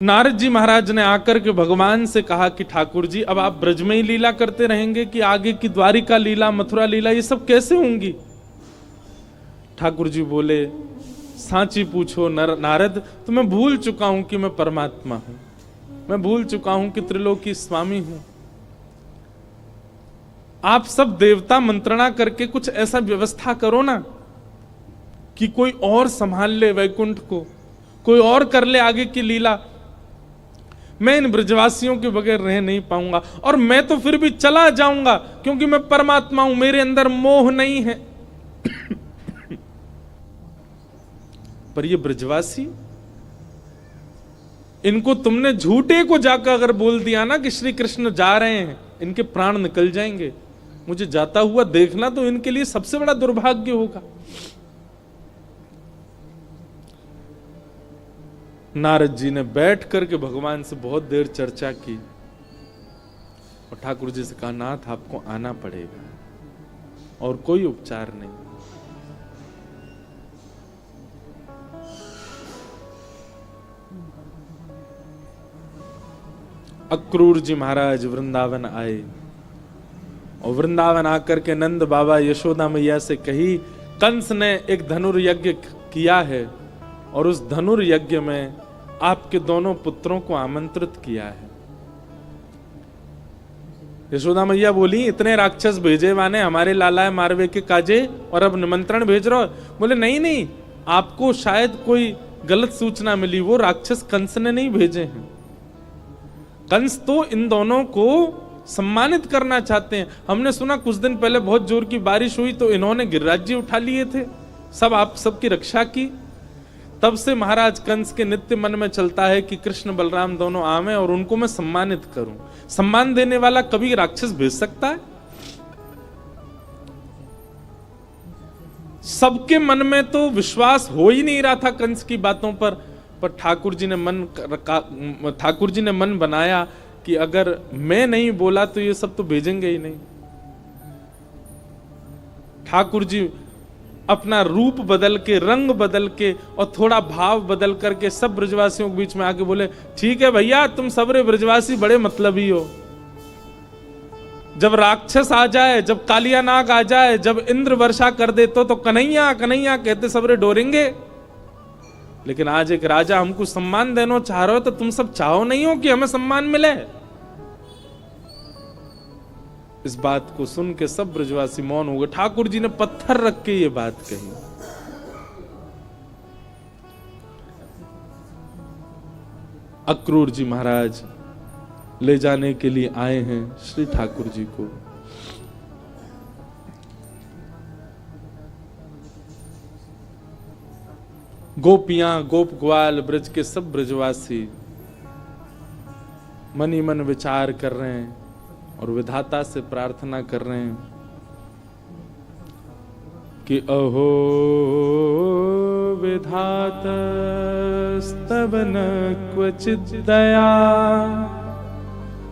नारद जी महाराज ने आकर के भगवान से कहा कि ठाकुर जी अब आप ब्रज में ही लीला करते रहेंगे कि आगे की द्वारिका लीला, मथुरा लीला ये सब कैसे होंगी? ठाकुर जी बोले, सांची पूछो नारद, तो मैं भूल चुका हूं कि मैं परमात्मा हूं, मैं भूल चुका हूं कि त्रिलोकी स्वामी हूं। आप सब देवता मंत्रणा करके कुछ ऐसा व्यवस्था करो ना कि कोई और संभाल ले वैकुंठ को, कोई और कर ले आगे की लीला। मैं इन ब्रजवासियों के बगैर रह नहीं पाऊंगा, और मैं तो फिर भी चला जाऊंगा क्योंकि मैं परमात्मा हूं, मेरे अंदर मोह नहीं है। पर ये ब्रजवासी, इनको तुमने झूठे को जाकर अगर बोल दिया ना कि श्री कृष्ण जा रहे हैं, इनके प्राण निकल जाएंगे। मुझे जाता हुआ देखना तो इनके लिए सबसे बड़ा दुर्भाग्य होगा। नारद जी ने बैठ करके भगवान से बहुत देर चर्चा की और ठाकुर जी से कहा, नाथ आपको आना पड़ेगा और कोई उपचार नहीं। अक्रूर जी महाराज वृंदावन आए और वृंदावन आकर के नंद बाबा यशोदा मैया से कही, कंस ने एक धनुर्यज्ञ किया है और उस धनुर्यज्ञ में आपके दोनों पुत्रों को आमंत्रित किया है। यशोदा मैया बोली, इतने राक्षस भेजे वाने हमारे लाला मारवे के काजे और अब निमंत्रण भेज रहे हो? बोले नहीं नहीं, आपको शायद कोई गलत सूचना मिली, वो राक्षस कंस ने नहीं भेजे हैं। कंस तो इन दोनों को सम्मानित करना चाहते हैं। हमने सुना कुछ दिन पहले बहुत जोर की बारिश हुई तो इन्होंने गिरिराज्य उठा लिए थे, सब आप सबकी रक्षा की। तब से महाराज कंस के नित्य मन में चलता है कि कृष्ण बलराम दोनों आवे और उनको मैं सम्मानित करूं। सम्मान देने वाला कभी राक्षस भेज सकता है? सबके मन में तो विश्वास हो ही नहीं रहा था कंस की बातों पर ठाकुर जी ने मन बनाया कि अगर मैं नहीं बोला तो ये सब तो भेजेंगे ही नहीं। ठाकुर जी अपना रूप बदल के, रंग बदल के और थोड़ा भाव बदल करके सब ब्रजवासियों के बीच में आके बोले, ठीक है भैया, तुम सबरे ब्रजवासी बड़े मतलबी हो। जब राक्षस आ जाए, जब कालिया नाग आ जाए, जब इंद्र वर्षा कर दे तो कन्हैया कन्हैया कहते सबरे डोरेंगे। लेकिन आज एक राजा हमको सम्मान देना चाह रहे हो तो तुम सब चाहो नहीं हो कि हमें सम्मान मिले? इस बात को सुन के सब ब्रजवासी मौन हो गए। ठाकुर जी ने पत्थर रख के ये बात कही। अक्रूर जी महाराज ले जाने के लिए आए हैं श्री ठाकुर जी को। गोपियां, गोप ग्वाल, ब्रज के सब ब्रजवासी मन ही मन विचार कर रहे हैं और विधाता से प्रार्थना कर रहे हैं कि अहो विधातस्तव न क्वचित् दया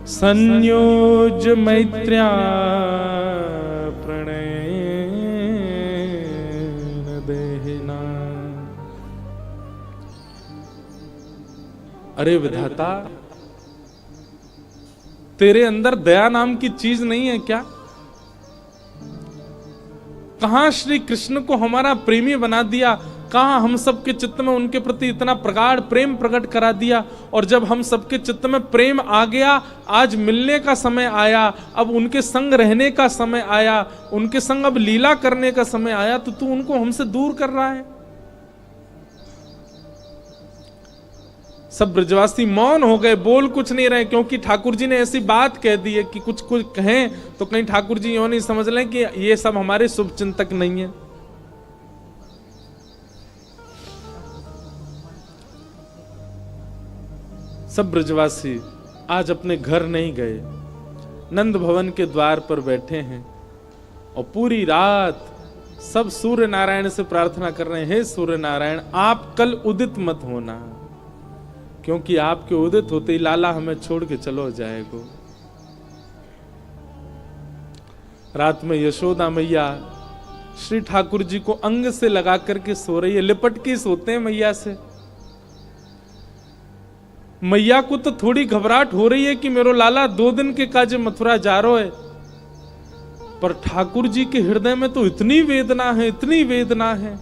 संयोज मैत्र्या प्रणयेन देहिना। अरे विधाता, तेरे अंदर दया नाम की चीज नहीं है क्या? कहां श्री कृष्ण को हमारा प्रेमी बना दिया, कहां हम सबके चित्त में उनके प्रति इतना प्रगाढ़ प्रेम प्रकट करा दिया। और जब हम सबके चित्त में प्रेम आ गया, आज मिलने का समय आया, अब उनके संग रहने का समय आया, उनके संग अब लीला करने का समय आया, तो तू उनको हमसे दूर कर रहा है। सब ब्रजवासी मौन हो गए, बोल कुछ नहीं रहे, क्योंकि ठाकुर जी ने ऐसी बात कह दी है कि कुछ कहें तो कहीं ठाकुर जी यूं नहीं समझ लें कि ये सब हमारे शुभ चिंतक नहीं है। सब ब्रजवासी आज अपने घर नहीं गए, नंद भवन के द्वार पर बैठे हैं और पूरी रात सब सूर्य नारायण से प्रार्थना कर रहे हैं, हे सूर्य नारायण, आप कल उदित मत होना, क्योंकि आपके उदित होते ही लाला हमें छोड़ के चलो जाएगो। रात में यशोदा मैया श्री ठाकुर जी को अंग से लगा करके सो रही है, लिपट के सोते हैं मैया से। मैया को तो थोड़ी घबराहट हो रही है कि मेरो लाला 2 दिन के काजे मथुरा जा रहा है, पर ठाकुर जी के हृदय में तो इतनी वेदना है, इतनी वेदना है।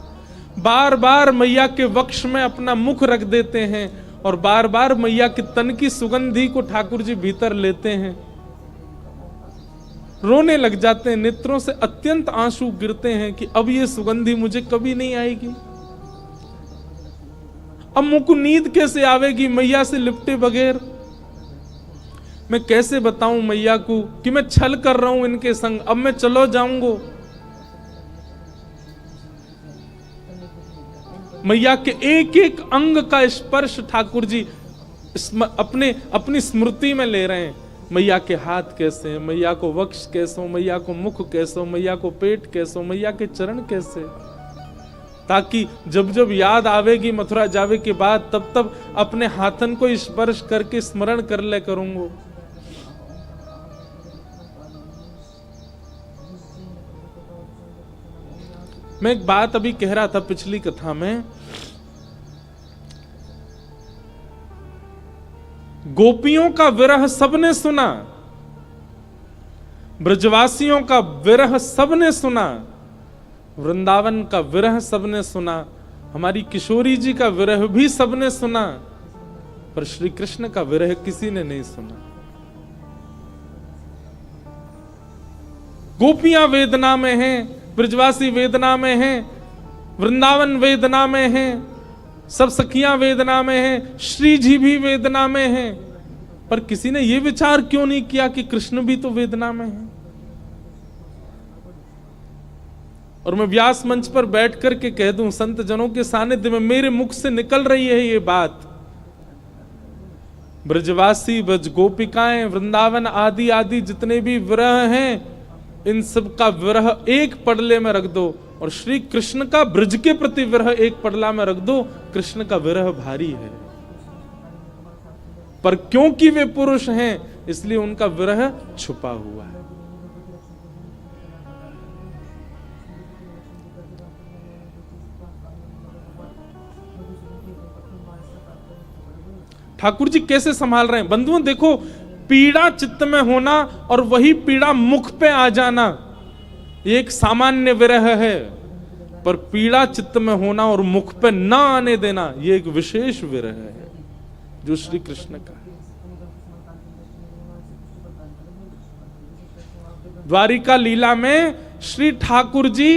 बार बार मैया के वक्ष में अपना मुख रख देते हैं और बार बार मैया के तन की सुगंधी को ठाकुर जी भीतर लेते हैं, रोने लग जाते हैं, नेत्रों से अत्यंत आंसू गिरते हैं कि अब ये सुगंधी मुझे कभी नहीं आएगी। अब मुझको नींद कैसे आवेगी मैया से लिपटे बगैर? मैं कैसे बताऊं मैया को कि मैं छल कर रहा हूं इनके संग, अब मैं चलो जाऊंगा। मैया के एक एक अंग का स्पर्श ठाकुर जी अपनी स्मृति में ले रहे हैं। मैया के हाथ कैसे हैं, मैया को वक्ष कैसे हो, मैया को मुख कैसे हो, मैया को पेट कैसे हो, मैया के चरण कैसे, ताकि जब जब याद आवेगी मथुरा जावे के बाद तब तब अपने हाथन को स्पर्श करके स्मरण कर ले करूंगा। मैं एक बात अभी कह रहा था पिछली कथा में, गोपियों का विरह सबने सुना, ब्रजवासियों का विरह सबने सुना, वृंदावन का विरह सबने सुना, हमारी किशोरी जी का विरह भी सबने सुना, पर श्री कृष्ण का विरह किसी ने नहीं सुना। गोपियां वेदना में हैं, ब्रजवासी वेदना में हैं, वृंदावन वेदना में हैं, सब सखियां वेदना में हैं, श्री जी भी वेदना में हैं, पर किसी ने यह विचार क्यों नहीं किया कि कृष्ण भी तो वेदना में है? और मैं व्यास मंच पर बैठ करके कह दूं, संत जनों के सानिध्य में मेरे मुख से निकल रही है ये बात, ब्रजवासी, ब्रज गोपिकाएं, वृंदावन आदि आदि जितने भी विरह हैं, इन सब का विरह एक पडले में रख दो और श्री कृष्ण का ब्रज के प्रति विरह एक पडला में रख दो, कृष्ण का विरह भारी है। पर क्योंकि वे पुरुष हैं इसलिए उनका विरह छुपा हुआ है। ठाकुर जी कैसे संभाल रहे हैं बंधुओं, देखो, पीड़ा चित्त में होना और वही पीड़ा मुख पे आ जाना ये एक सामान्य विरह है, पर पीड़ा चित्त में होना और मुख पे ना आने देना ये एक विशेष विरह है जो श्री कृष्ण का है। द्वारिका लीला में श्री ठाकुर जी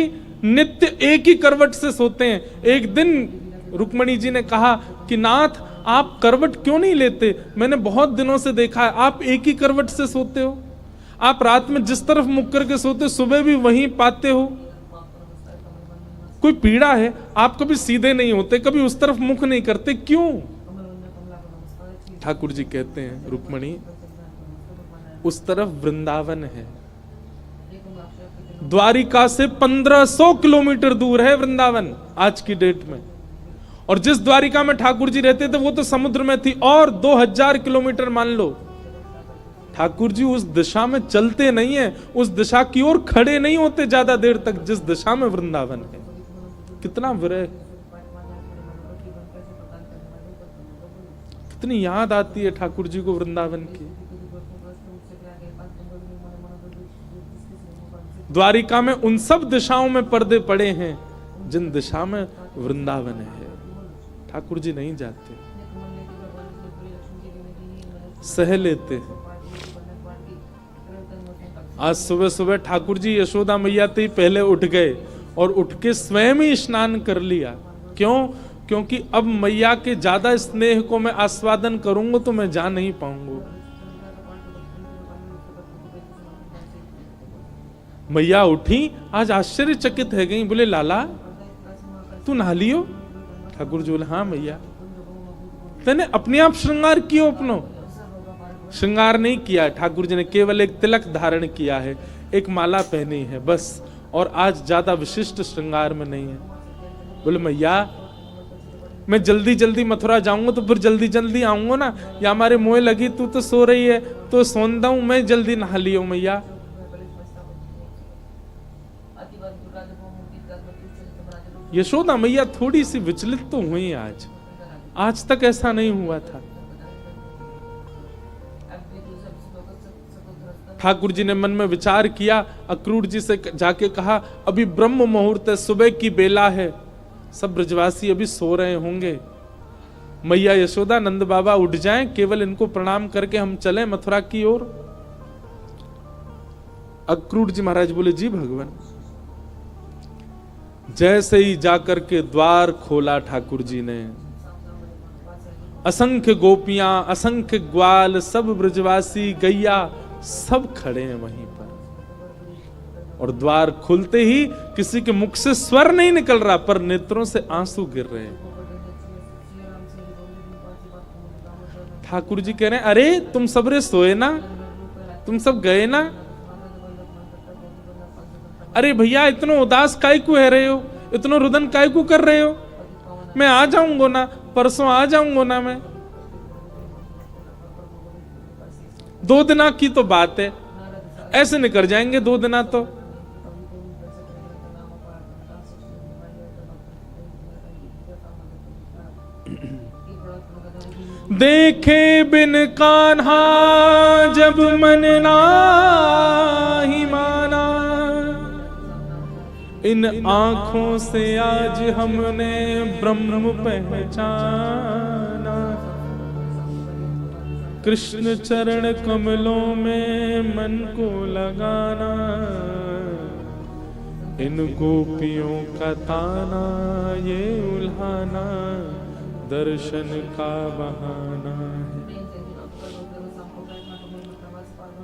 नित्य एक ही करवट से सोते हैं। एक दिन रुक्मणी जी ने कहा कि नाथ आप करवट क्यों नहीं लेते, मैंने बहुत दिनों से देखा है आप एक ही करवट से सोते हो, आप रात में जिस तरफ मुख करके सोते सुबह भी वहीं पाते हो, कोई पीड़ा है? आप कभी सीधे नहीं होते, कभी उस तरफ मुख नहीं करते, क्यों? ठाकुर जी कहते हैं रुक्मणी, उस तरफ वृंदावन है, द्वारिका से 1500 किलोमीटर दूर है वृंदावन आज की डेट में, और जिस द्वारिका में ठाकुर जी रहते थे वो तो समुद्र में थी, और 2000 किलोमीटर मान लो। ठाकुर जी उस दिशा में चलते नहीं है, उस दिशा की ओर खड़े नहीं होते ज्यादा देर तक जिस दिशा में वृंदावन है। कितना विरह, कितनी याद आती है ठाकुर जी को वृंदावन की। द्वारिका में उन सब दिशाओं में पर्दे पड़े हैं जिन दिशा में वृंदावन है। ठाकुर जी नहीं जाते, सह लेते हैं। आज सुबह सुबह ठाकुर जी यशोदा मैया ते ही पहले उठ गए और उठ के स्वयं ही स्नान कर लिया। क्यों? क्योंकि अब मैया के ज्यादा स्नेह को मैं आस्वादन करूंगा तो मैं जा नहीं पाऊंगा। मैया उठी, आज आश्चर्यचकित है गई, बोले लाला तू नहा लियो? ठाकुर जी बोले हाँ मैया। तेने अपने आप श्रृंगार कियो? अपनो श्रृंगार नहीं किया, ठाकुर जी ने केवल एक तिलक धारण किया है, एक माला पहनी है बस, और आज ज्यादा विशिष्ट श्रृंगार में नहीं है। बोले मैया मैं जल्दी जल्दी मथुरा जाऊंगा तो फिर जल्दी जल्दी आऊंगा ना, या हमारे मोह लगी, तू तो सो रही है तो सोंदा हूं, मैं जल्दी नहा लियो मैया। यशोदा मैया थोड़ी सी विचलित तो हुई आज तक ऐसा नहीं हुआ था। ठाकुर जी ने मन में विचार किया, अक्रूर जी से जाके कहा, अभी ब्रह्म मुहूर्त है, सुबह की बेला है, सब ब्रजवासी अभी सो रहे होंगे, मैया यशोदा नंद बाबा उठ जाएं, केवल इनको प्रणाम करके हम चलें मथुरा की ओर। अक्रूर जी महाराज बोले, जी भगवान। जैसे ही जाकर के द्वार खोला ठाकुर जी ने, असंख्य गोपियां, असंख्य ग्वाल, सब ब्रजवासी, गैया, सब खड़े हैं वहीं पर। और द्वार खुलते ही किसी के मुख से स्वर नहीं निकल रहा, पर नेत्रों से आंसू गिर रहे हैं। ठाकुर जी कह रहे हैं, अरे तुम सबरे सोए ना, तुम सब गए ना? अरे भैया इतना उदास काय को है रहे हो, इतना रुदन काय को कर रहे हो? मैं आ जाऊंगा ना, परसों आ जाऊंगा ना मैं। 2 दिना की तो बात है, ऐसे निकल जाएंगे 2 दिना तो। देखे बिन कान्हा जब मन नाही माना, इन आंखों से आज हमने ब्रह्म पहचाना। कृष्ण चरण कमलों में मन को लगाना, इन गोपियों का ताना ये उल्हाना, दर्शन का बहाना है।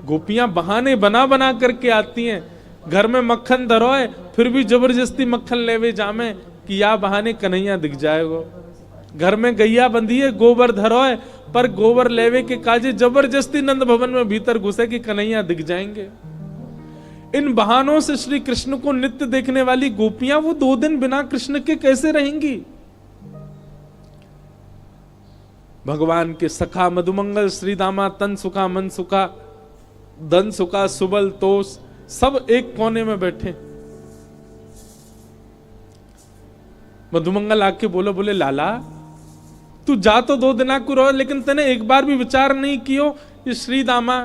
गोपियां बहाने बना बना करके आती हैं। घर में मक्खन धरोए फिर भी जबरदस्ती मक्खन लेवे जामे कि या बहाने कन्हैया दिख जाएगो। घर में गैया बंधी है, गोबर धरोए, पर गोबर लेवे के काजे जबरदस्ती नंद भवन में भीतर घुसे कि कन्हैया दिख जाएंगे। इन बहानों से श्री कृष्ण को नित्य देखने वाली गोपियां वो 2 दिन बिना कृष्ण के कैसे रहेंगी? भगवान के सखा मधुमंगल, श्री दामा, तन सुखा, मन सुखा, धन सुखा, सुबल, तोष, सब एक कोने में बैठे। मधुमंगल आके बोले लाला तू जा तो 2 दिना को रहो, लेकिन तने एक बार भी विचार नहीं कियो ये श्री दामा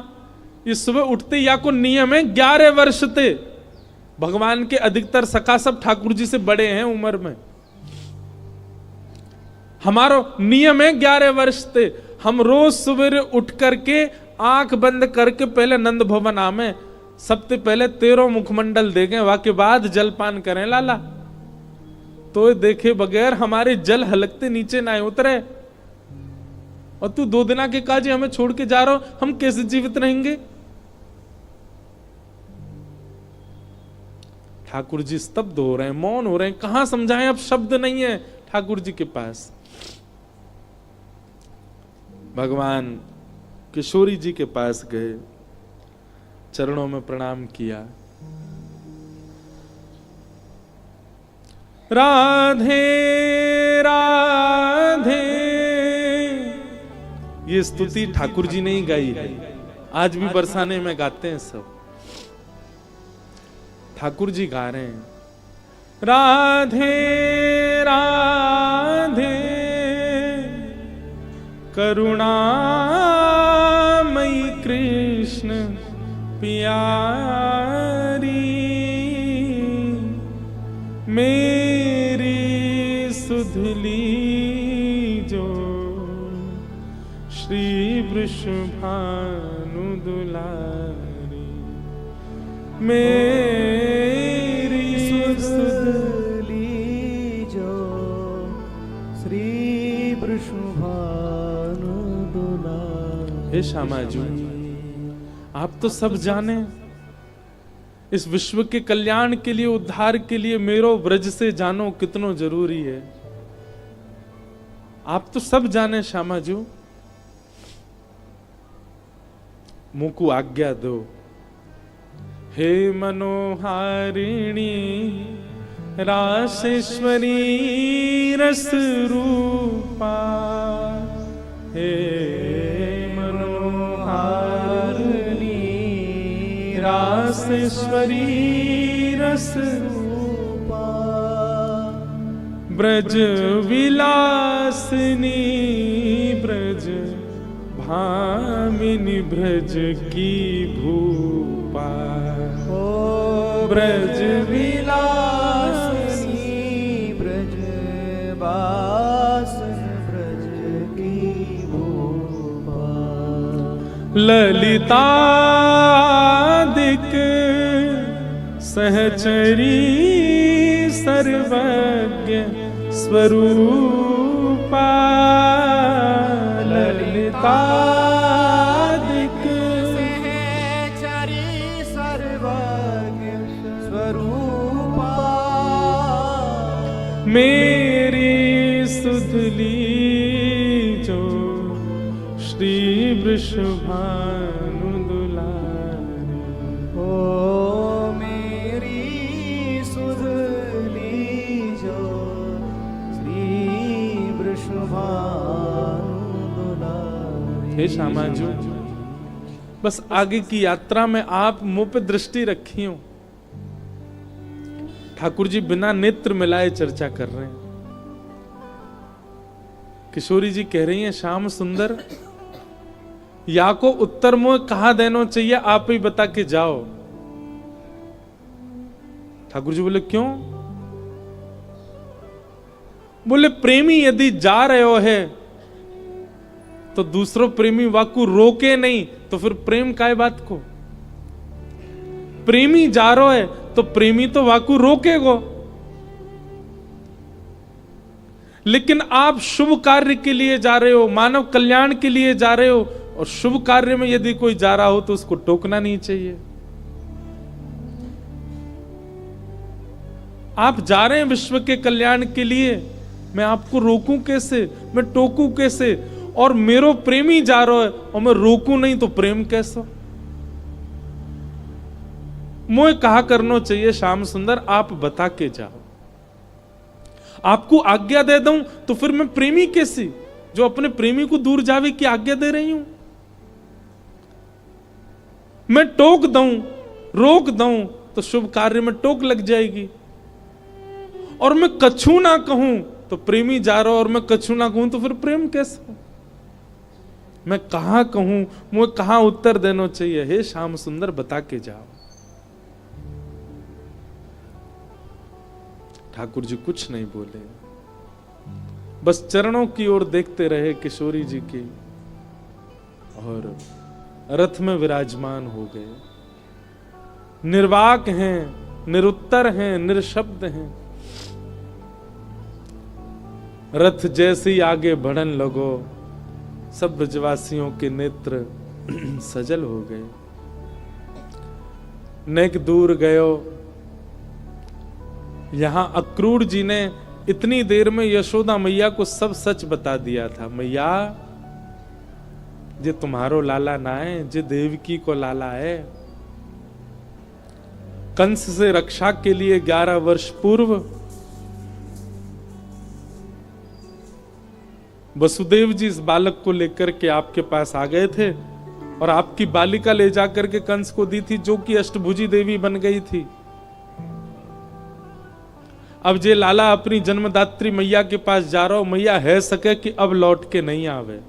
ये सुबह उठते या को नियम है 11 वर्ष थे। भगवान के अधिकतर सखा सब ठाकुर जी से बड़े हैं उम्र में। हमारो नियम है 11 वर्ष थे। हम रोज सवेरे उठ करके आंख बंद करके पहले नंद भवन आमे, सबसे पहले 13 मुखमंडल देखें, वाके बाद जलपान करें लाला। तो देखे बगैर हमारे जल हलकते नीचे ना उतरे। और तू 2 दिना के काजे हमें छोड़ के जा रहा हो, हम कैसे जीवित रहेंगे? ठाकुर जी स्तब्ध हो रहे हैं, मौन हो रहे हैं, कहां समझाएं, अब शब्द नहीं है ठाकुर जी के पास। भगवान किशोरी जी के पास गए, चरणों में प्रणाम किया। राधे राधे, ये स्तुति ठाकुर जी ने ही गाई है, आज भी बरसाने में गाते हैं सब। ठाकुर जी गा रहे हैं राधे राधे, करुणामयी कृष्ण प्यारी, मेरी सुधली जो श्री वृषभानु दुलारी, मेरी सुधली जो श्री वृषभानु दुलारी। हे श्यामा जी, आप तो सब जाने, इस विश्व के कल्याण के लिए, उद्धार के लिए मेरो ब्रज से जानो कितनो जरूरी है। आप तो सब जाने श्यामा जी, मुझको आज्ञा दो। हे मनोहारिणी रासेश्वरी रस रूपा, हे रासेश्वरी रस रूपा, ब्रज विलासिनी ब्रज भामिनी ब्रज की भूपा, ओ ब्रज विलासिनी ब्रज बासन ब्रज की भूपा। ललितादिक सहचरी सर्वज्ञ स्वरूपा, ललितादिक सहचरी सर्वज्ञ स्वरूपा। मेरी सुधली जो श्री वृषभानु दुलारी, ओ मेरी सुधली जो श्री वृषभानु दुलारी। हे श्यामाजू, बस आगे की यात्रा में आप मुंह पे दृष्टि रखी हो। ठाकुर जी बिना नेत्र मिलाए चर्चा कर रहे हैं। किशोरी जी कह रही हैं, श्याम सुंदर या को उत्तर मुंह कहां देना चाहिए, आप ही बता के जाओ। ठाकुर जी बोले क्यों? बोले प्रेमी यदि जा रहे हो है तो दूसरों प्रेमी वाकु रोके नहीं, तो फिर प्रेम काय बात को? प्रेमी जा रहा है तो प्रेमी तो वाकु रोकेगो। लेकिन आप शुभ कार्य के लिए जा रहे हो, मानव कल्याण के लिए जा रहे हो, और शुभ कार्य में यदि कोई जा रहा हो तो उसको टोकना नहीं चाहिए। आप जा रहे हैं विश्व के कल्याण के लिए, मैं आपको रोकूं कैसे, मैं टोकूं कैसे? और मेरो प्रेमी जा रहा है और मैं रोकूं नहीं तो प्रेम कैसा? मुझे कहा करना चाहिए श्याम सुंदर, आप बता के जाओ। आपको आज्ञा दे दूं तो फिर मैं प्रेमी कैसी, जो अपने प्रेमी को दूर जावे की आज्ञा दे रही हूं? मैं टोक दूं, रोक दूं तो शुभ कार्य में टोक लग जाएगी। और मैं कछु ना कहूं तो प्रेमी जा रहा और मैं कछु ना कहूं तो फिर प्रेम कैसा? मैं कहां कहूं, मुझे कहां उत्तर देना चाहिए? हे श्याम सुंदर बता के जाओ। ठाकुर जी कुछ नहीं बोले, बस चरणों की ओर देखते रहे किशोरी जी की, और रथ में विराजमान हो गए। निर्वाक हैं, निरुत्तर हैं, निरशब्द हैं। रथ जैसे ही आगे बढ़न लगो, सब ब्रजवासियों के नेत्र सजल हो गए। नेक दूर गयो। यहां अक्रूर जी ने इतनी देर में यशोदा मैया को सब सच बता दिया था। मैया, जे तुम्हारो लाला ना है, जे देवकी को लाला है। कंस से रक्षा के लिए 11 वर्ष पूर्व वसुदेव जी इस बालक को लेकर के आपके पास आ गए थे, और आपकी बालिका ले जाकर के कंस को दी थी, जो कि अष्टभुजी देवी बन गई थी। अब जे लाला अपनी जन्मदात्री मैया के पास जा रहा हो, मैया है सके कि अब लौट के नहीं आवे।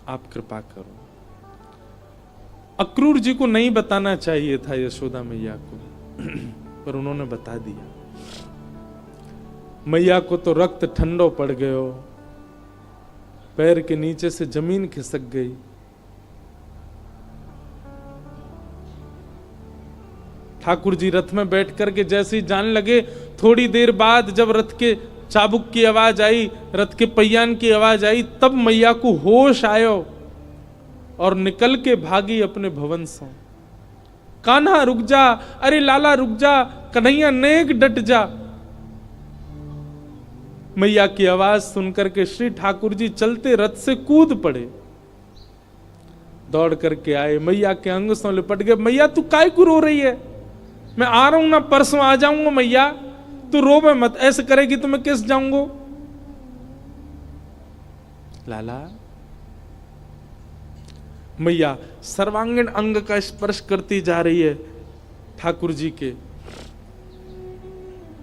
आप कृपा करो। अक्रूर जी को नहीं बताना चाहिए था यशोदा मैया को, पर उन्होंने बता दिया। मैया को तो रक्त ठंडो पड़ गयो, पैर के नीचे से जमीन खिसक गई। ठाकुर जी रथ में बैठ करके जैसे ही जाने लगे, थोड़ी देर बाद जब रथ के चाबुक की आवाज आई, रथ के पहियान की आवाज आई, तब मैया को होश आयो और निकल के भागी अपने भवन से। कान्हा रुक जा, अरे लाला रुक जा, कन्हैया नेक डट जा। मैया की आवाज सुनकर के श्री ठाकुर जी चलते रथ से कूद पड़े, दौड़ करके आए, मैया के अंग से लिपट गए। मैया तू काय को रो रही है? मैं आ रहा हूं ना, परसों आ जाऊंगा। मैया तू रोवे मत, ऐसे करेगी तो मैं किस जाऊंगा? लाला, मैया सर्वांगीण अंग का स्पर्श करती जा रही है ठाकुर जी के,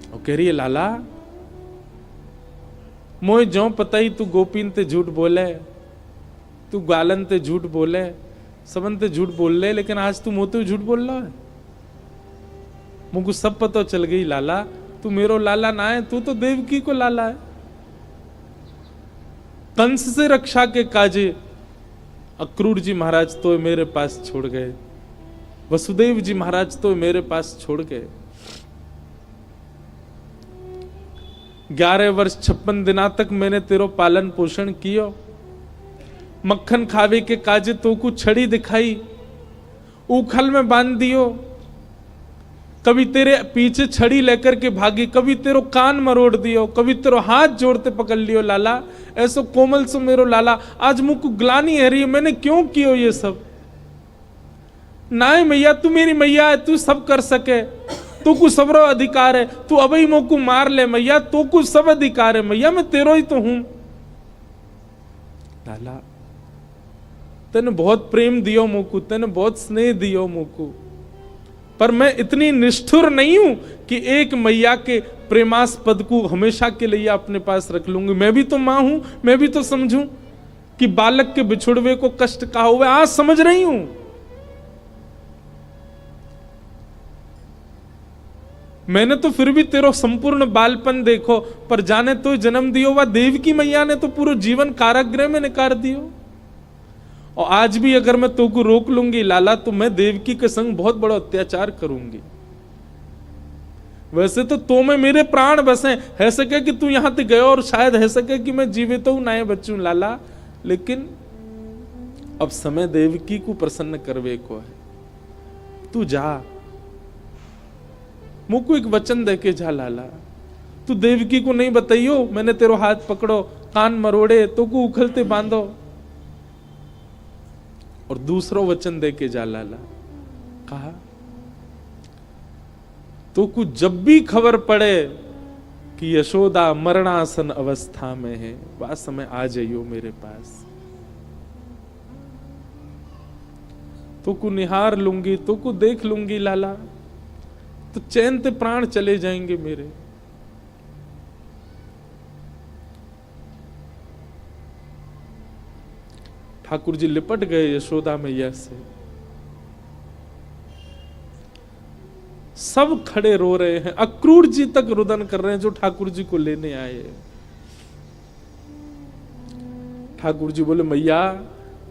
और कह रही है लाला मोए ज्यों पता ही तू गोपीन ते झूठ बोले, तू गालन ते झूठ बोले, सबन ते झूठ बोल ले, लेकिन आज तू मोते झूठ बोल रहा है। मुझको सब पता चल गई लाला, तू मेरो लाला ना है, तू तो देवकी को लाला है। कंस से रक्षा के काजे अक्रूर जी महाराज तो मेरे पास छोड़ गए, वसुदेव जी महाराज तो मेरे पास छोड़ गए। 11 वर्ष 56 दिना तक मैंने तेरो पालन पोषण कियो, मक्खन खावे के काजे तो को छड़ी दिखाई, उखल में बांध दियो, कभी तेरे पीछे छड़ी लेकर के भागी, कभी तेरो कान मरोड़ दियो, कभी तेरो हाथ जोड़ते पकड़ लियो लाला, ऐसो कोमल सो मेरो लाला। आज मुझको ग्लानी है रही, मैंने क्यों कियो ये सब? नाय मैया, तू मेरी मैया है, तू सब कर सके, तू को सबरो अधिकार है, तू अभी मोको मार ले मैया, तू को सब अधिकार है मैया, मैं तेरो ही तो हूं। लाला तेने बहुत प्रेम दियो मोको, तेने बहुत स्नेह दियो मोको, पर मैं इतनी निष्ठुर नहीं हूं कि एक मैया के प्रेमास्पद को हमेशा के लिए अपने पास रख लूंगी। मैं भी तो मां हूं, मैं भी तो समझूं कि बालक के बिछुड़वे को कष्ट कहा हुआ, आज समझ रही हूं। मैंने तो फिर भी तेरो संपूर्ण बालपन देखो, पर जाने तो जन्म दियो वह देव की मैया ने तो पूरा जीवन कारागृह में निकाल दियो। और आज भी अगर मैं तो को रोक लूंगी लाला, तो मैं देवकी के संग बहुत बड़ा अत्याचार करूंगी। वैसे तो में मेरे प्राण बसे, है सके कि तू यहां तक गयो और शायद है सके कि मैं जीवित हूं ना बचूं लाला, लेकिन अब समय देवकी को प्रसन्न करवे को है। तू जा, मुझको एक वचन देके जा लाला, तू देवकी को नहीं बताइयो मैंने तेरो हाथ पकड़ो, कान मरोड़े, तो को उखलते बांधो, और दूसरो वचन देके जा लाला। कहा तो कुछ जब भी खबर पड़े कि यशोदा मरणासन अवस्था में है, वह समय आ जाइयो मेरे पास, तो को निहार लूंगी, तो को देख लूंगी लाला, तो चैन ते प्राण चले जाएंगे मेरे। ठाकुर जी लिपट गए यशोदा मैया से, सब खड़े रो रहे हैं, अक्रूर जी तक रुदन कर रहे हैं जो ठाकुर जी को लेने आए। ठाकुर जी बोले मैया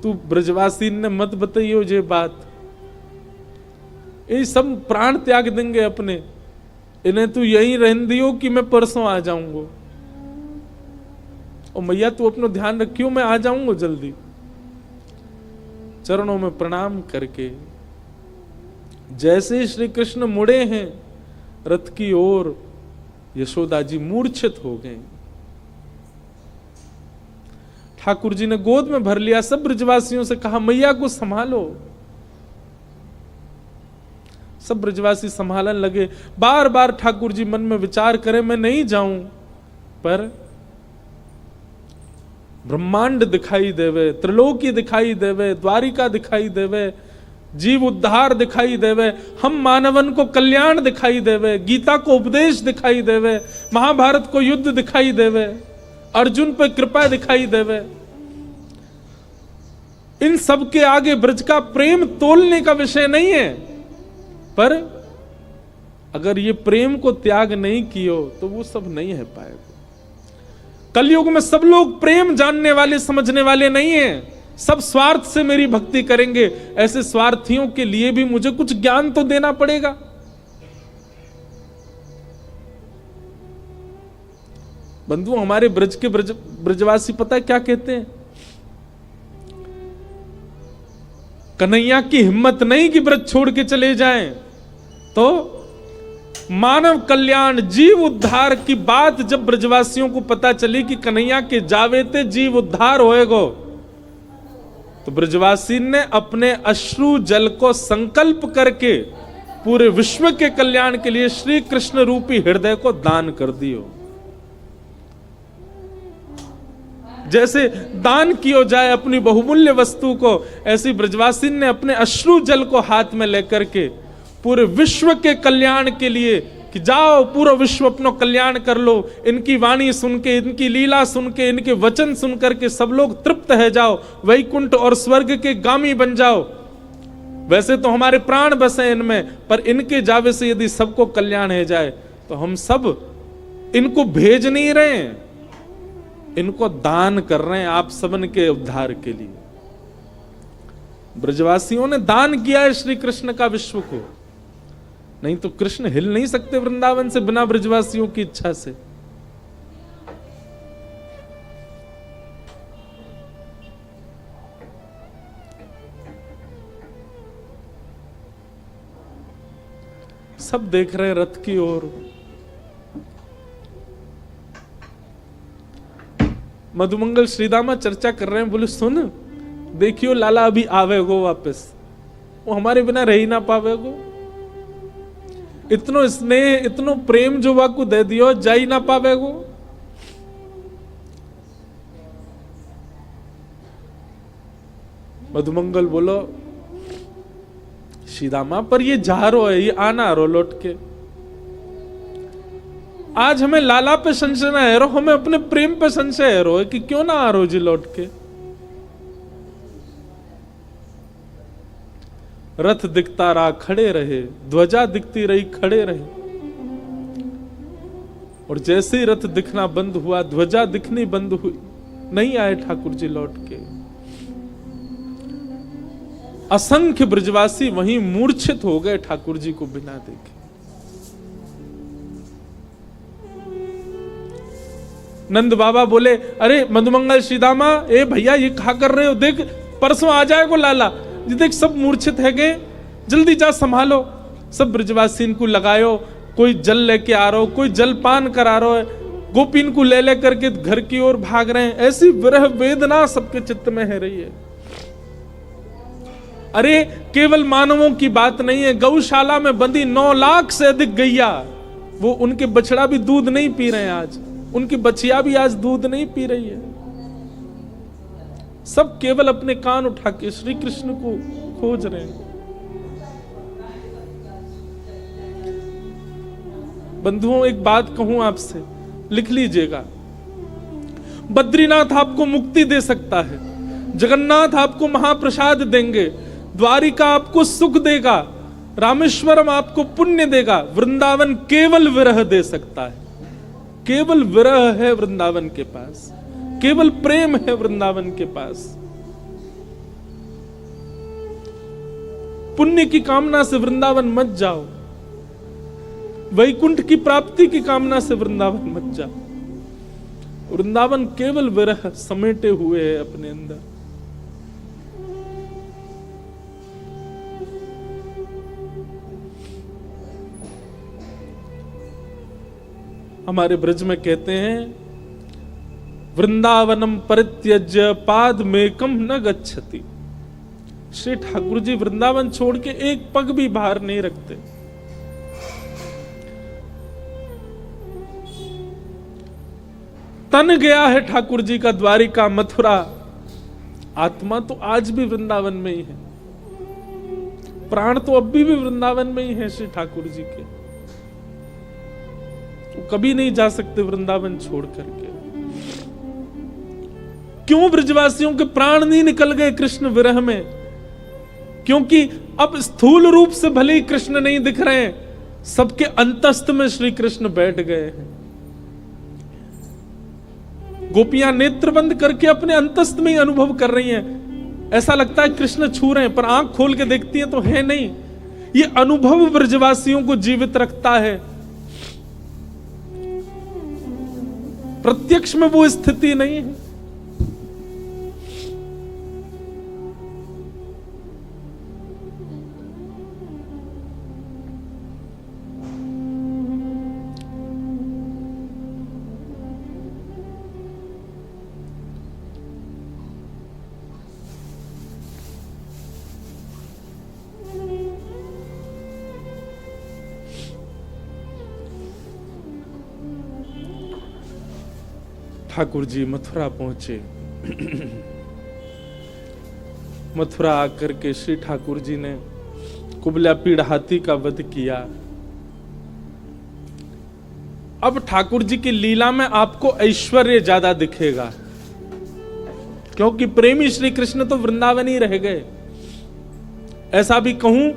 तू ब्रजवासी ने मत बताइयो ये बात, ये सब प्राण त्याग देंगे अपने, इन्हें तू यहीं रहने दियो कि मैं परसों आ जाऊंगा। और मैया तू अपना ध्यान रखियो, मैं आ जाऊंगा जल्दी। चरणों में प्रणाम करके जैसे श्री कृष्ण मुड़े हैं रथ की ओर, यशोदा जी मूर्छित हो गए। ठाकुर जी ने गोद में भर लिया, सब ब्रजवासियों से कहा मैया को संभालो। सब ब्रजवासी संभालने लगे। बार बार ठाकुर जी मन में विचार करें मैं नहीं जाऊं, पर ब्रह्मांड दिखाई देवे, त्रिलोकी दिखाई देवे, द्वारिका दिखाई देवे, जीव उद्धार दिखाई देवे, हम मानवन को कल्याण दिखाई देवे, गीता को उपदेश दिखाई देवे, महाभारत को युद्ध दिखाई देवे, अर्जुन पर कृपा दिखाई देवे। इन सब के आगे ब्रज का प्रेम तोलने का विषय नहीं है, पर अगर ये प्रेम को त्याग नहीं कियो तो वो सब नहीं है पाएगा। कलयुग में सब लोग प्रेम जानने वाले समझने वाले नहीं हैं, सब स्वार्थ से मेरी भक्ति करेंगे। ऐसे स्वार्थियों के लिए भी मुझे कुछ ज्ञान तो देना पड़ेगा। बंधु हमारे ब्रज के ब्रजवासी पता है क्या कहते हैं? कन्हैया की हिम्मत नहीं कि ब्रज छोड़ के चले जाएं, तो मानव कल्याण जीव उद्धार की बात जब ब्रजवासियों को पता चली कि कन्हैया के जावेते जीव उद्धार होएगो, तो ब्रजवासी ने अपने अश्रु जल को संकल्प करके पूरे विश्व के कल्याण के लिए श्री कृष्ण रूपी हृदय को दान कर दियो। जैसे दान किया जाए अपनी बहुमूल्य वस्तु को, ऐसी ब्रजवासी ने अपने अश्रु जल को हाथ में लेकर के पूरे विश्व के कल्याण के लिए कि जाओ पूरा विश्व अपना कल्याण कर लो, इनकी वाणी सुन के, इनकी लीला सुन के, इनके वचन सुन करके सब लोग तृप्त है जाओ, वैकुंठ और स्वर्ग के गामी बन जाओ। वैसे तो हमारे प्राण बसे इनमें, पर इनके जावे से यदि सबको कल्याण है जाए तो हम सब इनको भेज नहीं रहे हैं, इनको दान कर रहे हैं आप सबन के उद्धार के लिए। ब्रजवासियों ने दान किया है श्री कृष्ण का विश्व को, नहीं तो कृष्ण हिल नहीं सकते वृंदावन से बिना ब्रजवासियों की इच्छा से। सब देख रहे हैं रथ की ओर। मधुमंगल श्रीदामा चर्चा कर रहे हैं, बोले सुन देखियो लाला अभी आवेगो वापस, वो हमारे बिना रह ही ना पावेगो। इतनो स्नेह इतनो प्रेम जो वाकू दे दियो, जा ही ना पावेगो। मधुमंगल बोलो श्रीदामा पर ये जा रो है, ये आना रो लौट के। आज हमें लाला पे संशय ना है रो, हमें अपने प्रेम पे संशय है रो कि क्यों ना आ रो जी लौट के। रथ दिखता रहा खड़े रहे, ध्वजा दिखती रही खड़े रहे, और जैसे ही रथ दिखना बंद हुआ, ध्वजा दिखनी बंद हुई, नहीं आए ठाकुर जी लौट के। असंख्य ब्रजवासी वहीं मूर्छित हो गए ठाकुर जी को बिना देखे। नंद बाबा बोले अरे मधुमंगल श्रीदामा, ए भैया ये कहा कर रहे हो, देख परसों आ जाएगा लाला, ये देख सब मूर्छित है गए, जल्दी जा संभालो। सब ब्रजवासी इनको लगायो, कोई जल लेके आ रहा हो, कोई जल पान करा रहा है, गोपी इनको ले ले करके घर की ओर भाग रहे हैं। ऐसी विरह वेदना सबके चित्त में है रही है। अरे केवल मानवों की बात नहीं है, गौशाला में बंदी 9 लाख से अधिक गैया, वो उनके बछड़ा भी दूध नहीं पी रहे हैं आज, उनकी बछिया भी आज दूध नहीं पी रही है। सब केवल अपने कान उठा के श्री कृष्ण को खोज रहे हैं। बंधुओं एक बात कहूं आपसे, लिख लीजिएगा, बद्रीनाथ आपको मुक्ति दे सकता है, जगन्नाथ आपको महाप्रसाद देंगे, द्वारिका आपको सुख देगा, रामेश्वरम आपको पुण्य देगा, वृंदावन केवल विरह दे सकता है। केवल विरह है वृंदावन के पास, केवल प्रेम है वृंदावन के पास। पुण्य की कामना से वृंदावन मत जाओ, वैकुंठ की प्राप्ति की कामना से वृंदावन मत जाओ। वृंदावन केवल विरह समेटे हुए है अपने अंदर। हमारे ब्रज में कहते हैं, वृंदावनम परित्यज्य पाद मेकम न गच्छति। श्री ठाकुर जी वृंदावन छोड़ के एक पग भी बाहर नहीं रखते। तन गया है ठाकुर जी का द्वारिका मथुरा, आत्मा तो आज भी वृंदावन में ही है, प्राण तो अब भी वृंदावन में ही है श्री ठाकुर जी के। तो कभी नहीं जा सकते वृंदावन छोड़ करके। क्यों ब्रजवासियों के प्राण नहीं निकल गए कृष्ण विरह में? क्योंकि अब स्थूल रूप से भले ही कृष्ण नहीं दिख रहे हैं, सबके अंतस्थ में श्री कृष्ण बैठ गए हैं। गोपियां नेत्र बंद करके अपने अंतस्थ में ही अनुभव कर रही हैं। ऐसा लगता है कृष्ण छू रहे हैं, पर आंख खोल के देखती हैं तो है नहीं। ये अनुभव ब्रजवासियों को जीवित रखता है। प्रत्यक्ष में वो स्थिति नहीं है। ठाकुर जी मथुरा पहुंचे। मथुरा आकर के श्री ठाकुर जी ने कुबला पीड़ हाथी का वध किया। अब ठाकुर जी की लीला में आपको ऐश्वर्य ज्यादा दिखेगा, क्योंकि प्रेमी श्री कृष्ण तो वृंदावन ही रह गए। ऐसा भी कहूं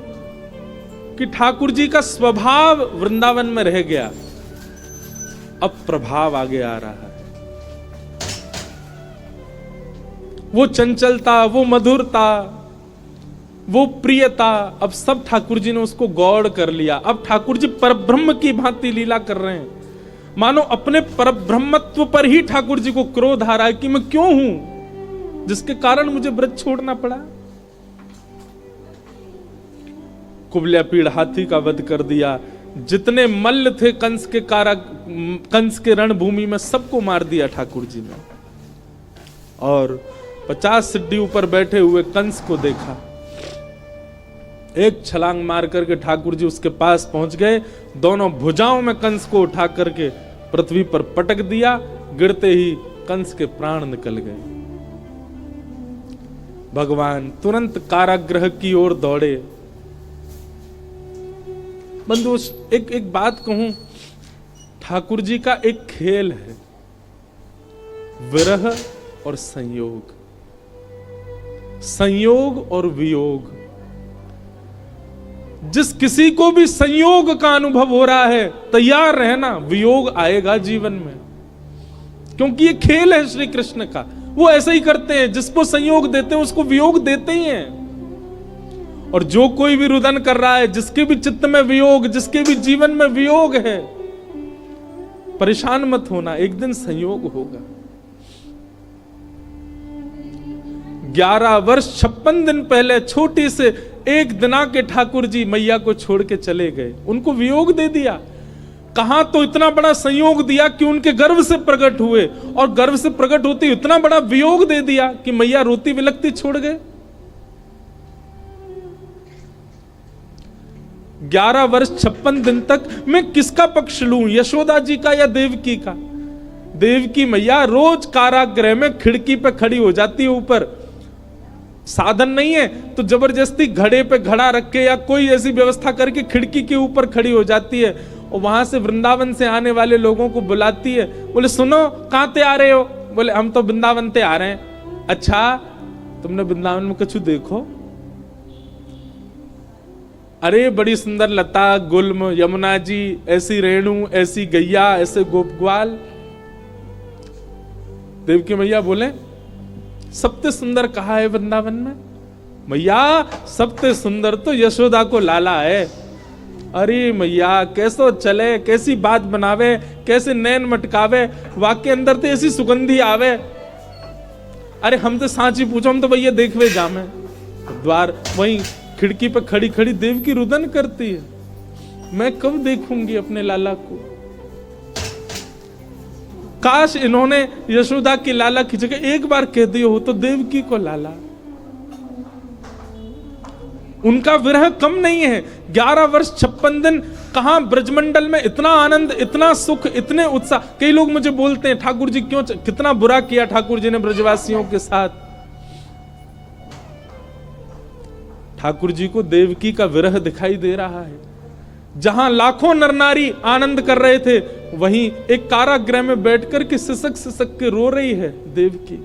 कि ठाकुर जी का स्वभाव वृंदावन में रह गया, अब प्रभाव आगे आ रहा है। वो चंचलता, वो मधुरता, वो प्रियता, अब सब ठाकुर जी ने उसको गौड़ कर लिया। अब ठाकुर जी परब्रह्म की भांति लीला कर रहे हैं, मानो अपने परब्रह्मत्व पर ही ठाकुर जी को क्रोध आ रहा है कि मैं क्यों हूं जिसके कारण मुझे ब्रज छोड़ना पड़ा। कुबल्या पीड़ हाथी का वध कर दिया, जितने मल्ल थे कंस के कंस के रणभूमि में सबको मार दिया ठाकुर जी ने। और 50 सिड्डी ऊपर बैठे हुए कंस को देखा, एक छलांग मार करके ठाकुर जी उसके पास पहुंच गए, दोनों भुजाओं में कंस को उठा करके पृथ्वी पर पटक दिया, गिरते ही कंस के प्राण निकल गए। भगवान तुरंत कारागृह की ओर दौड़े। बंधु एक बात कहूं, ठाकुर जी का एक खेल है, विरह और संयोग, संयोग और वियोग। जिस किसी को भी संयोग का अनुभव हो रहा है, तैयार रहना, वियोग आएगा जीवन में, क्योंकि ये खेल है श्री कृष्ण का। वो ऐसे ही करते हैं, जिसको संयोग देते हैं उसको वियोग देते ही हैं। और जो कोई भी रुदन कर रहा है, जिसके भी चित्त में वियोग, जिसके भी जीवन में वियोग है, परेशान मत होना, एक दिन संयोग होगा। 11 वर्ष 56 दिन पहले छोटी से एक दिना के ठाकुर जी मैया को छोड़ के चले गए, उनको वियोग दे दिया। कहां तो इतना बड़ा संयोग दिया कि उनके गर्भ से प्रकट हुए, और गर्भ से प्रकट होते इतना बड़ा वियोग दे दिया कि मैया रोती विलखती छोड़ गए। 11 वर्ष 56 दिन तक मैं किसका पक्ष लूं, यशोदा जी का या देवकी का? देवकी मैया रोज कारागृह में खिड़की पे खड़ी हो जाती है, ऊपर साधन नहीं है तो जबरदस्ती घड़े पे घड़ा रख के या कोई ऐसी व्यवस्था करके खिड़की के ऊपर खड़ी हो जाती है, और वहां से वृंदावन से आने वाले लोगों को बुलाती है। बोले सुनो, कहां ते आ रहे हो? बोले हम तो वृंदावन ते आ रहे हैं। अच्छा, तुमने वृंदावन में कुछ देखो? अरे बड़ी सुंदर लता गुल्म, यमुना जी, ऐसी रेणु, ऐसी गैया, ऐसे गोप ग्वाल। देवकी मैया बोले सबसे सुंदर कहा है वृंदावन में? मैया सबसे सुंदर तो यशोदा को लाला है। अरे मैया कैसो चले, कैसी बात बनावे, कैसे नैन मटकावे, वाक्य अंदर तो ऐसी सुगंधी आवे। अरे हम तो सांची पूछो, हम तो भैया देखवे जामे। द्वार वहीं खिड़की पे खड़ी खड़ी देवकी रुदन करती है, मैं कब देखूंगी अपने लाला को? काश इन्होंने यशोदा की लाला की जगह एक बार कह दिया हो तो देवकी को लाला। उनका विरह कम नहीं है। 11 वर्ष 56 दिन कहां ब्रजमंडल में इतना आनंद, इतना सुख, इतने उत्साह। कई लोग मुझे बोलते हैं ठाकुर जी क्यों, कितना बुरा किया ठाकुर जी ने ब्रजवासियों के साथ। ठाकुर जी को देवकी का विरह दिखाई दे रहा है। जहां लाखों नर नारी आनंद कर रहे थे, वहीं एक कारागृह में बैठकर के सिसक सिसक के रो रही है देवकी।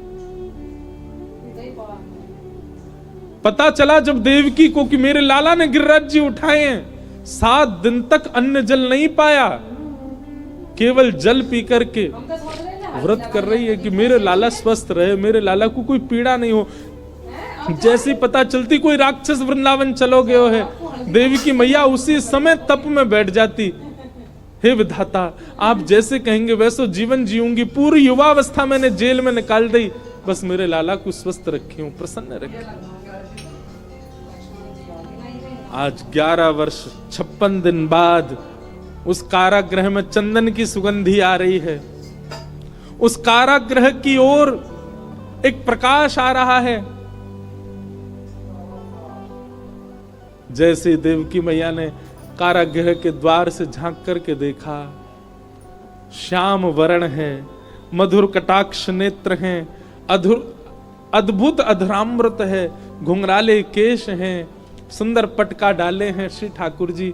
पता चला जब देवकी को कि मेरे लाला ने गिरिराज जी उठाए हैं, 7 दिन तक अन्न जल नहीं पाया, केवल जल पी करके व्रत कर रही है कि मेरे लाला स्वस्थ रहे, मेरे लाला को कोई पीड़ा नहीं हो। जैसी पता चलती कोई राक्षस वृंदावन चलो गयो है, देवी की मैया उसी समय तप में बैठ जाती। हे विधाता, आप जैसे कहेंगे वैसो जीवन जीऊंगी, पूरी युवावस्था मैंने जेल में निकाल दी, बस मेरे लाला को स्वस्थ रखी हूं, प्रसन्न रखी। आज 11 वर्ष 56 दिन बाद उस कारागृह में चंदन की सुगंधी आ रही है। उस कारागृह की ओर एक प्रकाश आ रहा है। जैसे देवकी मैया ने कारागृह के द्वार से झांक करके देखा, श्याम वर्ण है, मधुर कटाक्ष नेत्र हैं, अद्भुत अधरामृत है, घुंघराले केश हैं, सुंदर पटका डाले हैं श्री ठाकुर जी,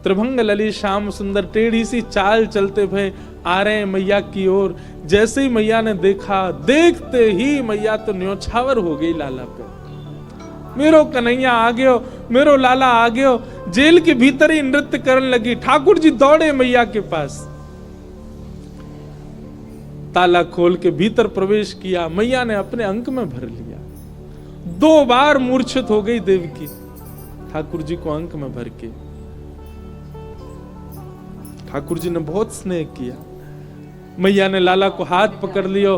त्रिभंग ललित श्याम सुंदर टेढ़ी सी चाल चलते हुए आ रहे हैं मैया की ओर। जैसे ही मैया ने देखा, देखते ही मैया तो न्योछावर हो गई लाला पे। मेरो कन्हैया आ गयो, मेरो लाला आ गयो। जेल के भीतर ही नृत्य करने लगी। ठाकुर जी दौड़े मैया के पास, ताला खोल के भीतर प्रवेश किया। मैया ने अपने अंक में भर लिया। 2 बार मूर्छित हो गई देवकी, ठाकुर जी को अंक में भर के। ठाकुर जी ने बहुत स्नेह किया। मैया ने लाला को हाथ पकड़ लियो